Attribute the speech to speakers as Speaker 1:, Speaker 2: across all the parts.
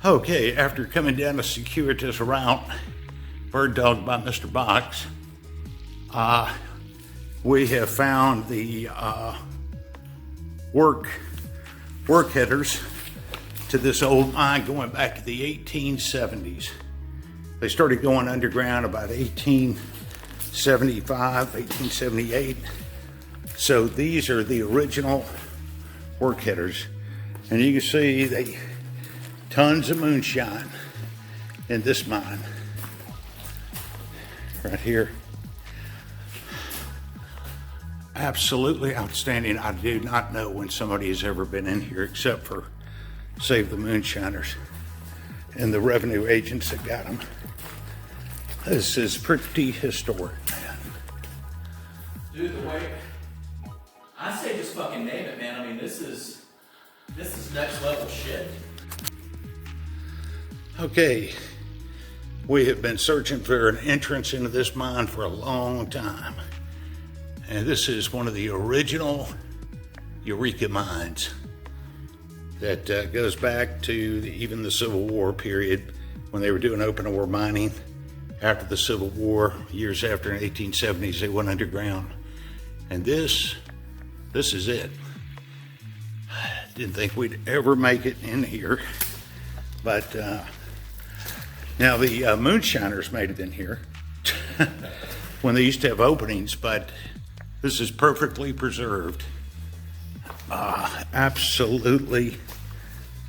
Speaker 1: Okay, after coming down a circuitous route, bird dog by Mr. Box, we have found the work headers to this old mine going back to the 1870s. They started going underground about 1875, 1878. So these are the original work headers. And you can see tons of moonshine in this mine right here. Absolutely outstanding. I do not know when somebody has ever been in here except for Save the Moonshiners and the revenue agents that got them. This is pretty historic, man.
Speaker 2: Dude, the way I say, just fucking name it, man. I mean, this is next level shit.
Speaker 1: Okay, we have been searching for an entrance into this mine for a long time. And this is one of the original Eureka mines that goes back to even the Civil War period when they were doing open ore mining. After the Civil War, years after, in the 1870s, they went underground. And this is it. Didn't think we'd ever make it in here. But now the moonshiners made it in here when they used to have openings, but this is perfectly preserved. Absolutely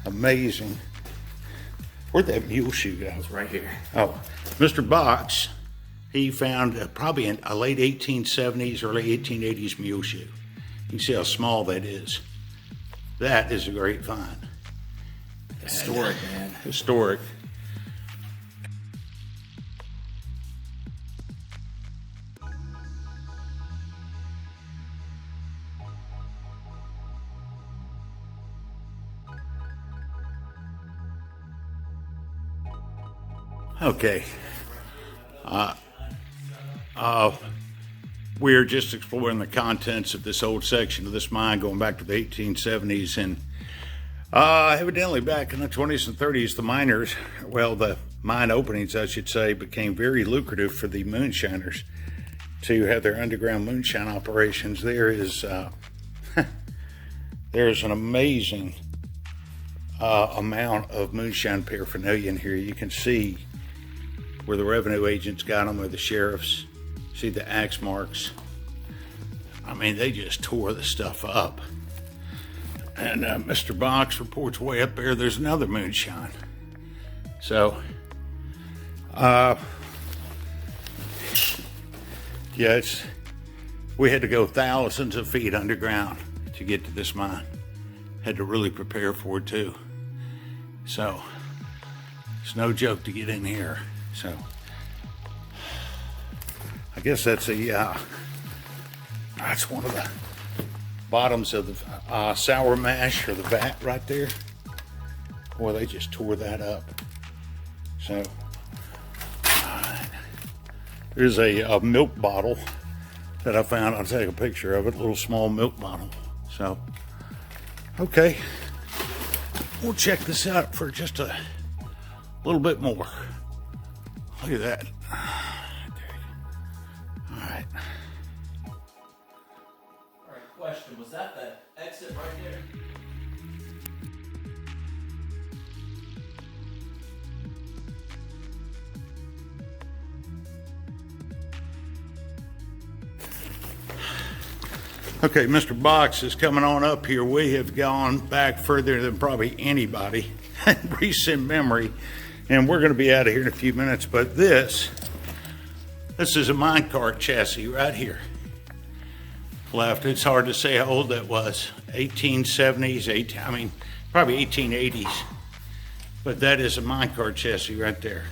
Speaker 1: amazing. Where'd that mule shoe go?
Speaker 2: It's right here.
Speaker 1: Oh, Mr. Box, he found probably in a late 1870s, early 1880s mule shoe. You can see how small that is. That is a great find.
Speaker 2: Historic, man.
Speaker 1: Historic. Okay. We're just exploring the contents of this old section of this mine going back to the 1870s, and evidently back in the 20s and 30s, the mine openings, I should say, became very lucrative for the moonshiners to have their underground moonshine operations. There's an amazing amount of moonshine paraphernalia in here. You can see where the revenue agents got them, or the sheriffs. See the axe marks. I mean, they just tore the stuff up. And Mr. Box reports way up there, there's another moonshine. So, yes, we had to go thousands of feet underground to get to this mine. Had to really prepare for it too. So, it's no joke to get in here. So, I guess that's that's one of the bottoms of the sour mash, or the vat right there. Boy, they just tore that up. So, there's a milk bottle that I found. I'll take a picture of it, a little small milk bottle. So, okay, we'll check this out for just a little bit more. Look at that. All right.
Speaker 2: Question, was that the exit right there?
Speaker 1: Okay, Mr. Box is coming on up here. We have gone back further than probably anybody in recent memory, and we're going to be out of here in a few minutes. But this is a minecart chassis right here. Left. It's hard to say how old that was. 1870s, probably 1880s. But that is a minecart chassis right there.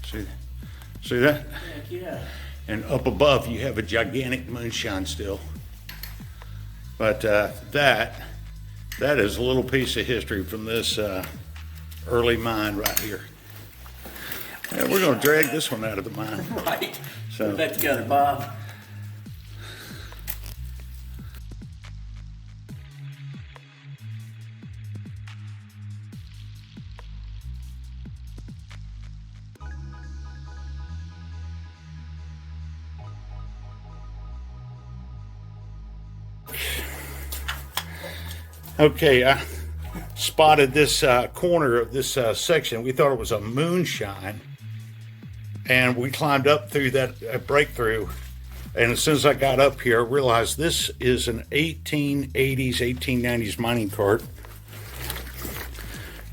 Speaker 1: See that?
Speaker 2: Heck yeah.
Speaker 1: And up above you have a gigantic moonshine still. But that is a little piece of history from this early mine right here. Yeah, we're going to drag this one out of the mine.
Speaker 2: Right.
Speaker 1: So,
Speaker 2: put that together, Bob.
Speaker 1: Okay, I spotted this corner of this section. We thought it was a moonshine, and we climbed up through that breakthrough. And as soon as I got up here, I realized this is an 1880s, 1890s mining cart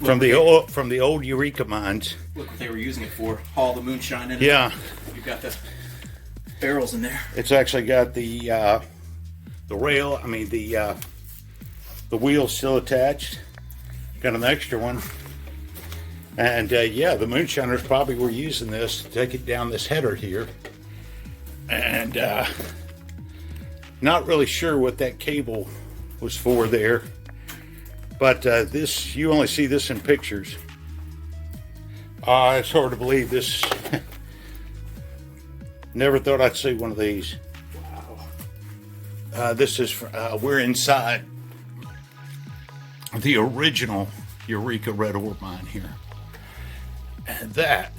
Speaker 1: from the old Eureka mines.
Speaker 2: Look what they were using it for. Haul the moonshine in.
Speaker 1: Yeah.
Speaker 2: You've got the barrels in there.
Speaker 1: It's actually got the rail. I mean the wheel still attached. Got an extra one. And yeah, the moonshiners probably were using this to take it down this header here. And not really sure what that cable was for there. But this, you only see this in pictures. It's hard to believe this. Never thought I'd see one of these. Wow. This is, we're inside the original Eureka red ore mine here. And that,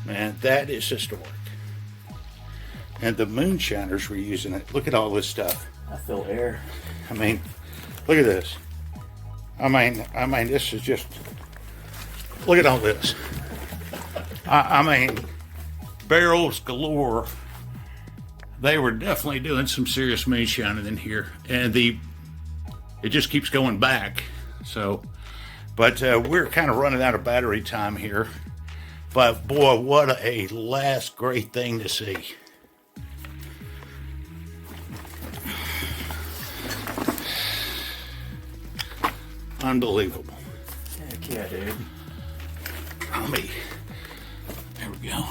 Speaker 1: man, that is historic. And the moonshiners were using it. Look at all this stuff.
Speaker 2: I feel air.
Speaker 1: I mean, look at this. I mean, this is just, look at all this. I mean, barrels galore. They were definitely doing some serious moonshining in here. And it just keeps going back. So, but we're kind of running out of battery time here. But boy, what a last great thing to see. Unbelievable.
Speaker 2: Heck yeah, dude.
Speaker 1: There we go.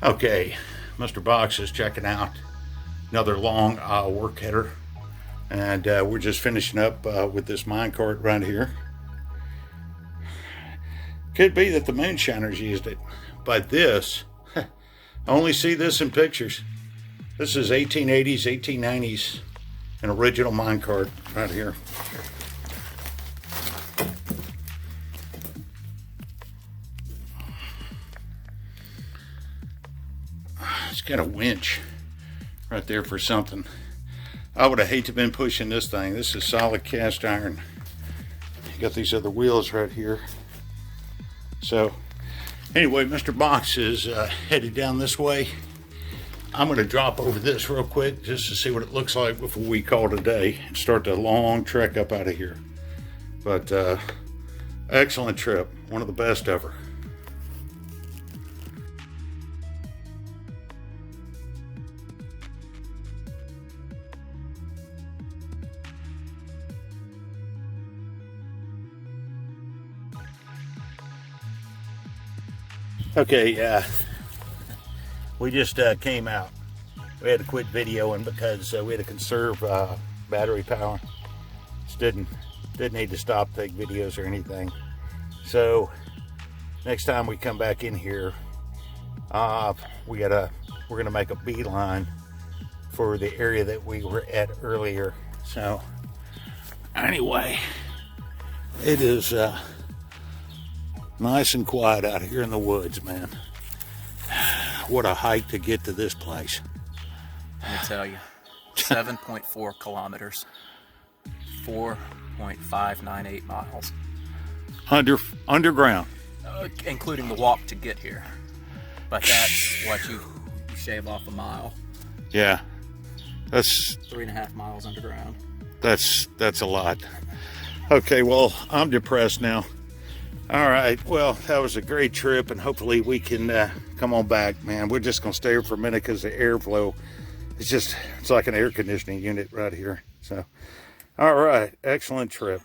Speaker 1: Okay, Mr. Box is checking out another long work header, and we're just finishing up with this minecart right here. Could be that the moonshiners used it, but this, I only see this in pictures. This is 1880s, 1890s, an original minecart right here. It's got a winch right there for something. I would have hated to have been pushing this thing. This is solid cast iron. You got these other wheels right here. So anyway, Mr. Box is headed down this way. I'm going to drop over this real quick just to see what it looks like before we call it a day and start the long trek up out of here. But excellent trip, one of the best ever. Okay, we just came out. We had to quit videoing because we had to conserve battery power. Just didn't need to stop, take videos or anything. So next time we come back in here, we're gonna make a beeline for the area that we were at earlier. So anyway, it is nice and quiet out here in the woods, man. What a hike to get to this place.
Speaker 2: Let me tell you, 7.4 kilometers, 4.598 miles.
Speaker 1: Underground.
Speaker 2: Including the walk to get here. But that's what you shave off a mile.
Speaker 1: Yeah. That's
Speaker 2: 3.5 miles underground.
Speaker 1: That's a lot. Okay, well, I'm depressed now. All right, well, that was a great trip, and hopefully we can come on back, man. We're just gonna stay here for a minute because the airflow, it's like an air conditioning unit right here. So, all right, excellent trip.